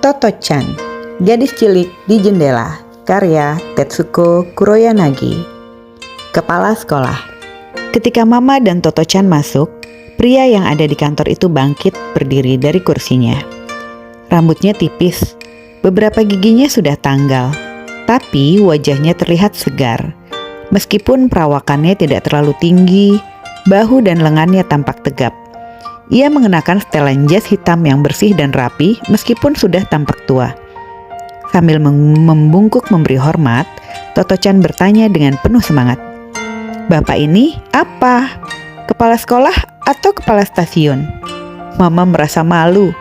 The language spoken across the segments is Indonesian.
Toto-chan, Gadis Cilik di Jendela, karya Tetsuko Kuroyanagi. Kepala sekolah. Ketika Mama dan Toto-chan masuk, pria yang ada di kantor itu bangkit berdiri dari kursinya. Rambutnya tipis, beberapa giginya sudah tanggal, tapi wajahnya terlihat segar. Meskipun perawakannya tidak terlalu tinggi, bahu dan lengannya tampak tegap. Ia mengenakan setelan jas hitam yang bersih dan rapi meskipun sudah tampak tua. Sambil membungkuk memberi hormat, Toto-chan bertanya dengan penuh semangat. "Bapak ini apa? Kepala sekolah atau kepala stasiun?" Mama merasa malu,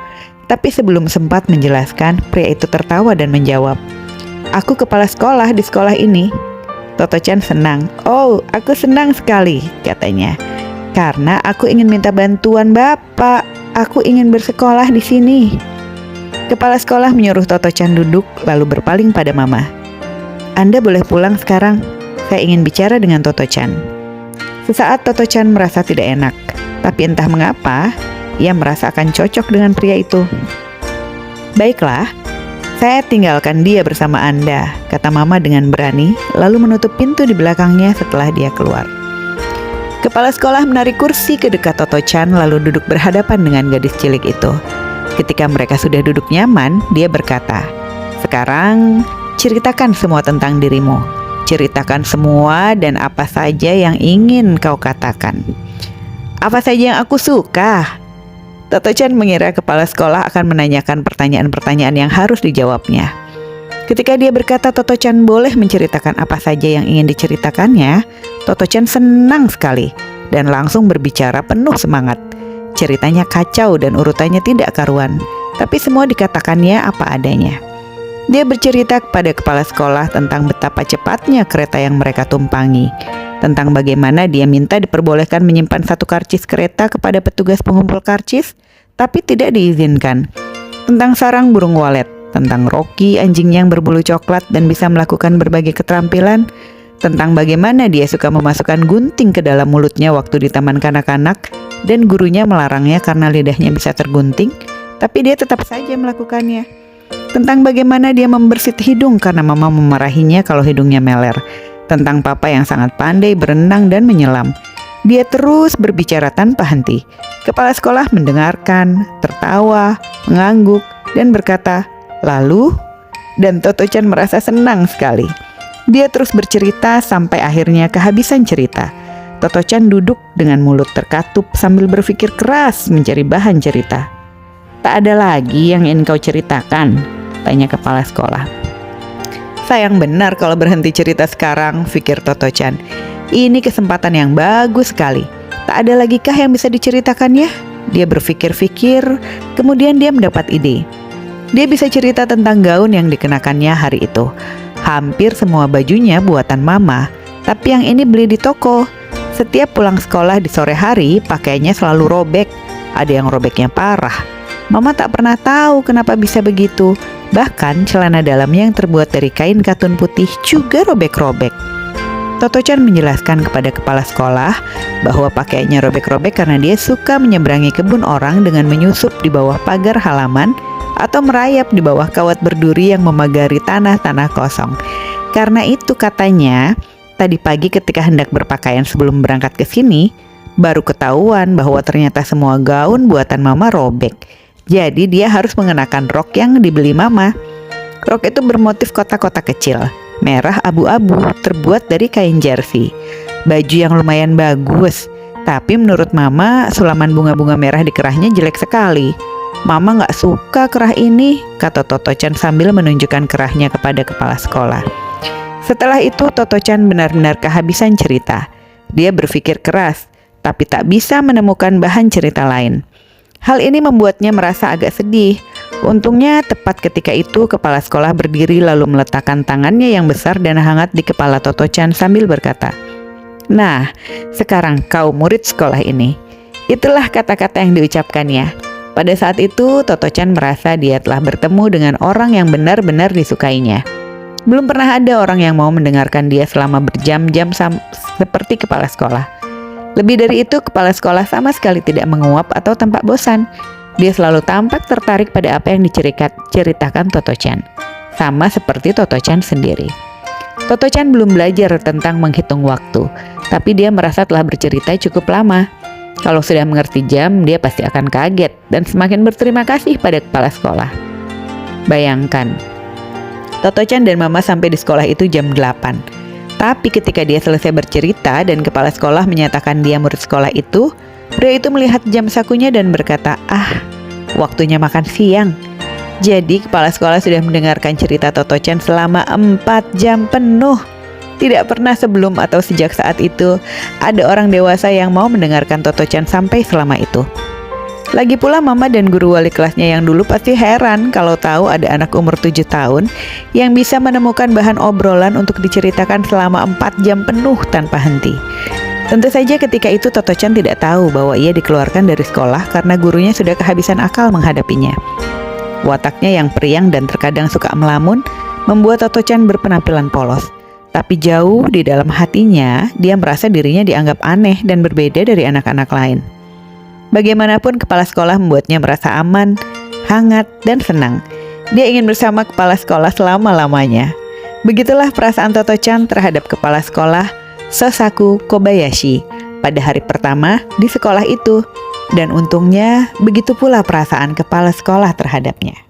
tapi sebelum sempat menjelaskan, pria itu tertawa dan menjawab, "Aku kepala sekolah di sekolah ini." Toto-chan senang. "Oh, aku senang sekali," katanya. "Karena aku ingin minta bantuan Bapak. Aku ingin bersekolah di sini." Kepala sekolah menyuruh Toto-chan duduk lalu berpaling pada Mama. "Anda boleh pulang sekarang. Saya ingin bicara dengan Toto-chan." Sesaat Toto-chan merasa tidak enak, tapi entah mengapa ia merasa akan cocok dengan pria itu. "Baiklah, saya tinggalkan dia bersama Anda," kata Mama dengan berani, lalu menutup pintu di belakangnya setelah dia keluar. Kepala sekolah menarik kursi ke dekat Toto-chan lalu duduk berhadapan dengan gadis cilik itu. Ketika mereka sudah duduk nyaman, dia berkata, "Sekarang ceritakan semua tentang dirimu. Ceritakan semua dan apa saja yang ingin kau katakan." "Apa saja yang aku suka?" Toto-chan mengira kepala sekolah akan menanyakan pertanyaan-pertanyaan yang harus dijawabnya. Ketika dia berkata Toto-chan boleh menceritakan apa saja yang ingin diceritakannya, Toto-chan senang sekali dan langsung berbicara penuh semangat. Ceritanya kacau dan urutannya tidak karuan, tapi semua dikatakannya apa adanya. Dia bercerita kepada kepala sekolah tentang betapa cepatnya kereta yang mereka tumpangi, tentang bagaimana dia minta diperbolehkan menyimpan satu karcis kereta kepada petugas pengumpul karcis, tapi tidak diizinkan, tentang sarang burung walet, tentang Rocky, anjing yang berbulu coklat dan bisa melakukan berbagai keterampilan, tentang bagaimana dia suka memasukkan gunting ke dalam mulutnya waktu di taman kanak-kanak dan gurunya melarangnya karena lidahnya bisa tergunting, tapi dia tetap saja melakukannya, tentang bagaimana dia membersit hidung karena Mama memarahinya kalau hidungnya meler, tentang Papa yang sangat pandai berenang dan menyelam. Dia terus berbicara tanpa henti. Kepala sekolah mendengarkan, tertawa, mengangguk, dan berkata, "Lalu?" Dan Toto-chan merasa senang sekali. Dia terus bercerita sampai akhirnya kehabisan cerita. Toto-chan duduk dengan mulut terkatup sambil berpikir keras mencari bahan cerita. "Tak ada lagi yang ingin kau ceritakan?" tanya kepala sekolah. "Sayang benar kalau berhenti cerita sekarang," pikir Toto-chan. "Ini kesempatan yang bagus sekali. Tak ada lagi kah yang bisa diceritakannya?" Dia berpikir-pikir, kemudian dia mendapat ide. Dia bisa cerita tentang gaun yang dikenakannya hari itu. Hampir semua bajunya buatan Mama, tapi yang ini beli di toko. Setiap pulang sekolah di sore hari, pakaiannya selalu robek. Ada yang robeknya parah. Mama tak pernah tahu kenapa bisa begitu. Bahkan celana dalamnya yang terbuat dari kain katun putih juga robek-robek. Toto-chan menjelaskan kepada kepala sekolah bahwa pakaiannya robek-robek karena dia suka menyeberangi kebun orang dengan menyusup di bawah pagar halaman atau merayap di bawah kawat berduri yang memagari tanah-tanah kosong. Karena itu katanya, tadi pagi ketika hendak berpakaian sebelum berangkat ke sini, baru ketahuan bahwa ternyata semua gaun buatan Mama robek. Jadi dia harus mengenakan rok yang dibeli Mama. Rok itu bermotif kotak-kotak kecil, merah abu-abu, terbuat dari kain jersey. Baju yang lumayan bagus, tapi menurut Mama sulaman bunga-bunga merah di kerahnya jelek sekali. "Mama gak suka kerah ini," kata Toto-chan sambil menunjukkan kerahnya kepada kepala sekolah. Setelah itu Toto-chan benar-benar kehabisan cerita. Dia berpikir keras, tapi tak bisa menemukan bahan cerita lain. Hal ini membuatnya merasa agak sedih. Untungnya tepat ketika itu kepala sekolah berdiri lalu meletakkan tangannya yang besar dan hangat di kepala Toto-chan sambil berkata, "Nah, sekarang kau murid sekolah ini." Itulah kata-kata yang diucapkannya. Pada saat itu Toto-chan merasa dia telah bertemu dengan orang yang benar-benar disukainya. Belum pernah ada orang yang mau mendengarkan dia selama berjam-jam seperti kepala sekolah. Lebih dari itu, kepala sekolah sama sekali tidak menguap atau tampak bosan. Dia selalu tampak tertarik pada apa yang diceritakan Toto-chan, sama seperti Toto-chan sendiri. Toto-chan belum belajar tentang menghitung waktu, tapi dia merasa telah bercerita cukup lama. Kalau sudah mengerti jam, dia pasti akan kaget dan semakin berterima kasih pada kepala sekolah. Bayangkan, Toto-chan dan Mama sampai di sekolah itu jam 8. Tapi ketika dia selesai bercerita dan kepala sekolah menyatakan dia murid sekolah itu, pria itu melihat jam sakunya dan berkata, waktunya makan siang. Jadi kepala sekolah sudah mendengarkan cerita Toto-chan selama 4 jam penuh. Tidak pernah sebelum atau sejak saat itu ada orang dewasa yang mau mendengarkan Toto-chan sampai selama itu. Lagi pula Mama dan guru wali kelasnya yang dulu pasti heran kalau tahu ada anak umur 7 tahun yang bisa menemukan bahan obrolan untuk diceritakan selama 4 jam penuh tanpa henti. Tentu saja ketika itu Toto-chan tidak tahu bahwa ia dikeluarkan dari sekolah karena gurunya sudah kehabisan akal menghadapinya. Wataknya yang periang dan terkadang suka melamun membuat Toto-chan berpenampilan polos. Tapi jauh di dalam hatinya, dia merasa dirinya dianggap aneh dan berbeda dari anak-anak lain. Bagaimanapun kepala sekolah membuatnya merasa aman, hangat, dan senang. Dia ingin bersama kepala sekolah selama-lamanya. Begitulah perasaan Toto-chan terhadap kepala sekolah Sosaku Kobayashi pada hari pertama di sekolah itu. Dan untungnya begitu pula perasaan kepala sekolah terhadapnya.